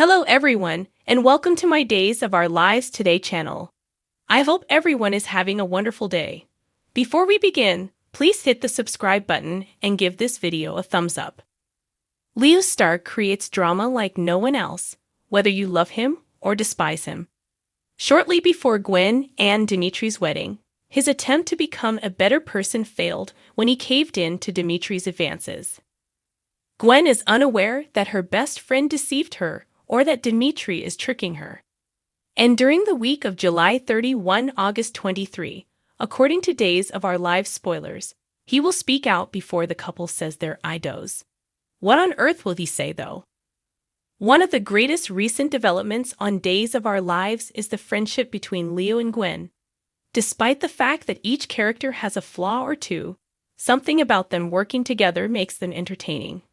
Hello everyone, and welcome to my Days of Our Lives Today channel. I hope everyone is having a wonderful day. Before we begin, please hit the subscribe button and give this video a thumbs up. Leo Stark creates drama like no one else, whether you love him or despise him. Shortly before Gwen and Dimitri's wedding, his attempt to become a better person failed when he caved in to Dimitri's advances. Gwen is unaware that her best friend deceived her or that Dimitri is tricking her. And during the week of July 31, August 23, according to Days of Our Lives spoilers, he will speak out before the couple says their I does. What on earth will he say, though? One of the greatest recent developments on Days of Our Lives is the friendship between Leo and Gwen. Despite the fact that each character has a flaw or two, something about them working together makes them entertaining.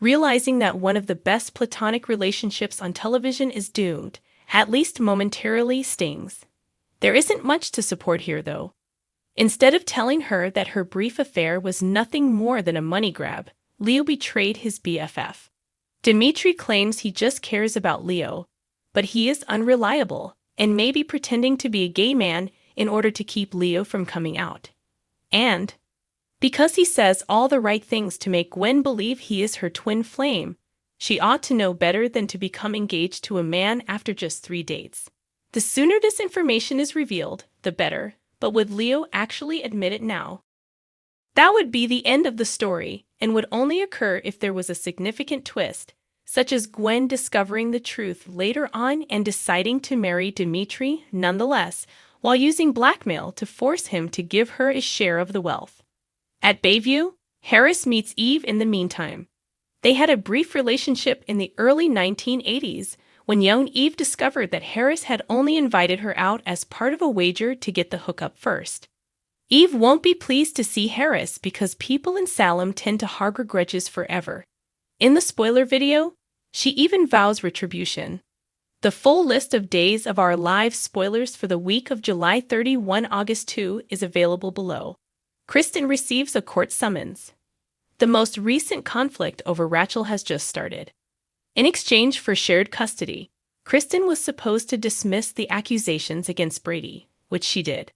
Realizing that one of the best platonic relationships on television is doomed, at least momentarily, stings. There isn't much to support here, though. Instead of telling her that her brief affair was nothing more than a money grab, Leo betrayed his BFF. Dimitri claims he just cares about Leo, but he is unreliable and may be pretending to be a gay man in order to keep Leo from coming out. And because he says all the right things to make Gwen believe he is her twin flame, she ought to know better than to become engaged to a man after just 3 dates. The sooner this information is revealed, the better, but would Leo actually admit it now? That would be the end of the story, and would only occur if there was a significant twist, such as Gwen discovering the truth later on and deciding to marry Dimitri nonetheless, while using blackmail to force him to give her a share of the wealth. At Bayview, Harris meets Eve in the meantime. They had a brief relationship in the early 1980s when young Eve discovered that Harris had only invited her out as part of a wager to get the hookup first. Eve won't be pleased to see Harris because people in Salem tend to harbor grudges forever. In the spoiler video, she even vows retribution. The full list of Days of Our Lives spoilers for the week of July 31, August 2 is available below. Kristen receives a court summons. The most recent conflict over Rachel has just started. In exchange for shared custody, Kristen was supposed to dismiss the accusations against Brady, which she did.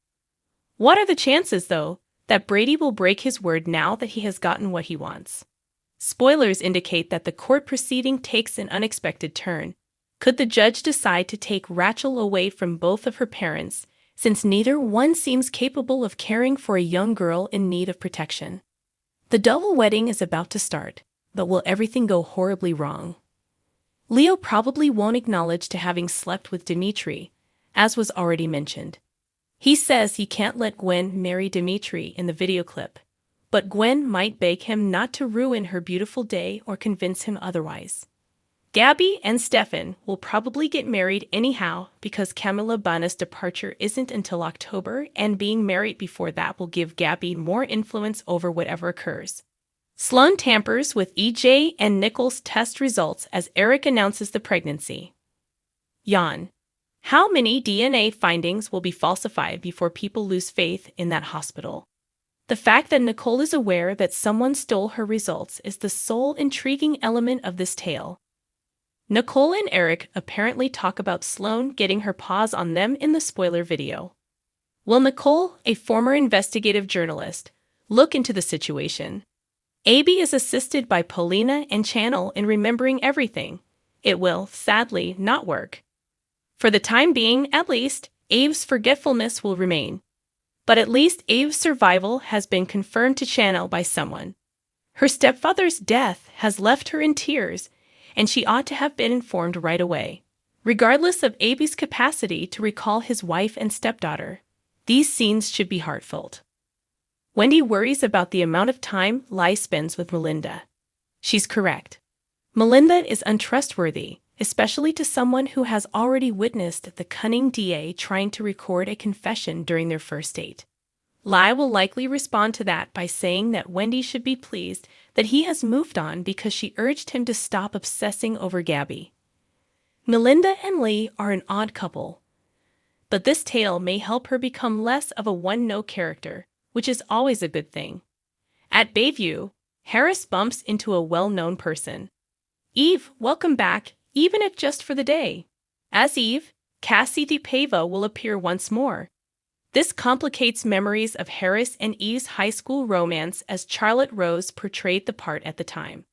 What are the chances, though, that Brady will break his word now that he has gotten what he wants? Spoilers indicate that the court proceeding takes an unexpected turn. Could the judge decide to take Rachel away from both of her parents, since neither one seems capable of caring for a young girl in need of protection? The double wedding is about to start, but will everything go horribly wrong? Leo probably won't acknowledge to having slept with Dimitri, as was already mentioned. He says he can't let Gwen marry Dimitri in the video clip, but Gwen might beg him not to ruin her beautiful day or convince him otherwise. Gabby and Stefan will probably get married anyhow because Camila Banna's departure isn't until October, and being married before that will give Gabby more influence over whatever occurs. Sloan tampers with EJ and Nichols' test results as Eric announces the pregnancy. Yawn. How many DNA findings will be falsified before people lose faith in that hospital? The fact that Nicole is aware that someone stole her results is the sole intriguing element of this tale. Nicole and Eric apparently talk about Sloan getting her paws on them in the spoiler video. Will Nicole, a former investigative journalist, look into the situation? Abby is assisted by Paulina and Channel in remembering everything. It will, sadly, not work. For the time being, at least, Abe's forgetfulness will remain. But at least Abe's survival has been confirmed to Channel by someone. Her stepfather's death has left her in tears, and she ought to have been informed right away. Regardless of Abby's capacity to recall his wife and stepdaughter, these scenes should be heartfelt. Wendy worries about the amount of time Lai spends with Melinda. She's correct. Melinda is untrustworthy, especially to someone who has already witnessed the cunning DA trying to record a confession during their first date. Lai will likely respond to that by saying that Wendy should be pleased that he has moved on because she urged him to stop obsessing over Gabby. Melinda and Lee are an odd couple, but this tale may help her become less of a one-note character, which is always a good thing. At Bayview, Harris bumps into a well-known person. Eve, welcome back. even if just for the day. As Eve, Cassie the Pava will appear once more. This complicates memories of Harris and Eve's high school romance as Charlotte Rose portrayed the part at the time.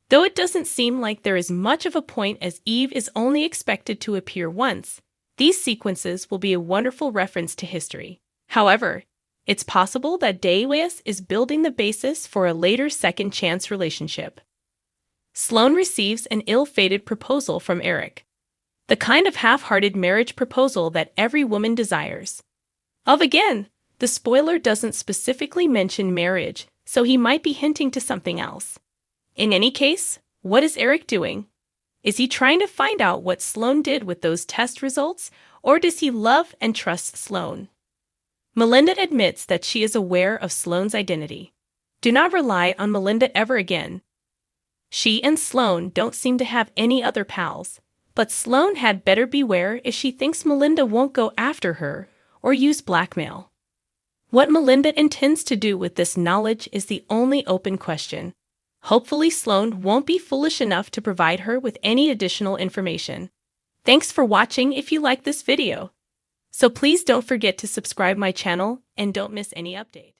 Though it doesn't seem like there is much of a point as Eve is only expected to appear once, these sequences will be a wonderful reference to history. However, it's possible that Day-Lewis is building the basis for a later second-chance relationship. Sloane receives an ill-fated proposal from Eric. The kind of half-hearted marriage proposal that every woman desires. Again, the spoiler doesn't specifically mention marriage, so he might be hinting to something else. In any case, what is Eric doing? Is he trying to find out what Sloane did with those test results, or does he love and trust Sloane? Melinda admits that she is aware of Sloane's identity. Do not rely on Melinda ever again. She and Sloane don't seem to have any other pals, but Sloane had better beware if she thinks Melinda won't go after her or use blackmail. What Melinda intends to do with this knowledge is the only open question. Hopefully Sloane won't be foolish enough to provide her with any additional information. Thanks for watching if you like this video. So please don't forget to subscribe my channel and don't miss any update.